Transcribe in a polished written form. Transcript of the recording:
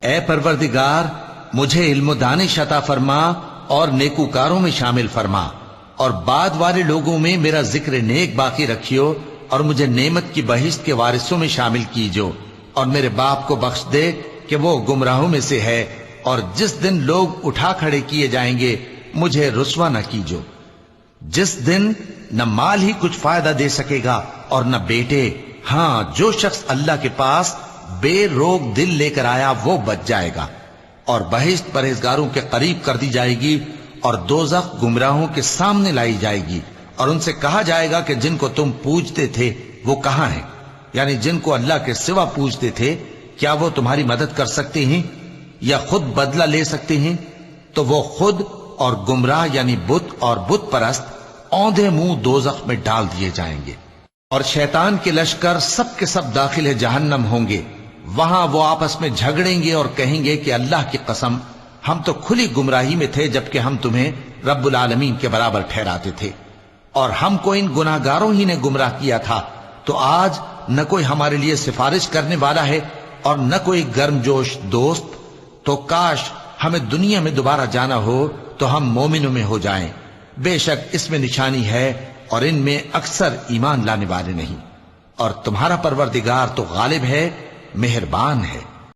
اے پروردگار مجھے علم و دانش عطا فرما اور نیکوکاروں میں شامل فرما، اور بعد والے لوگوں میں میرا ذکر نیک باقی رکھیو، اور مجھے نعمت کی بہشت کے وارثوں میں شامل کیجو، اور میرے باپ کو بخش دے کہ وہ گمراہوں میں سے ہے، اور جس دن لوگ اٹھا کھڑے کیے جائیں گے مجھے رسوا نہ کیجو، جس دن نہ مال ہی کچھ فائدہ دے سکے گا اور نہ بیٹے، ہاں جو شخص اللہ کے پاس بے روک دل لے کر آیا وہ بچ جائے گا، اور بہشت پرہیزگاروں کے قریب کر دی جائے گی، اور دوزخ گمراہوں کے سامنے لائی جائے گی، اور ان سے کہا جائے گا کہ جن کو تم پوجتے تھے وہ کہاں ہیں، یعنی جن کو اللہ کے سوا پوجتے تھے کیا وہ تمہاری مدد کر سکتے ہیں یا خود بدلہ لے سکتے ہیں؟ تو وہ خود اور گمراہ یعنی بت اور بت پرست اوندھے منہ دوزخ میں ڈال دیے جائیں گے، اور شیطان کے لشکر سب کے سب داخل جہنم ہوں گے، وہاں وہ آپس میں جھگڑیں گے اور کہیں گے کہ اللہ کی قسم ہم تو کھلی گمراہی میں تھے جبکہ ہم تمہیں رب العالمین کے برابر ٹھہراتے تھے، اور ہم کو ان گناہ گاروں ہی نے گمراہ کیا تھا، تو آج نہ کوئی ہمارے لیے سفارش کرنے والا ہے اور نہ کوئی گرم جوش دوست، تو کاش ہمیں دنیا میں دوبارہ جانا ہو تو ہم مومنوں میں ہو جائیں، بے شک اس میں نشانی ہے اور ان میں اکثر ایمان لانے والے نہیں، اور تمہارا پروردگار تو غالب ہے، مہربان ہے۔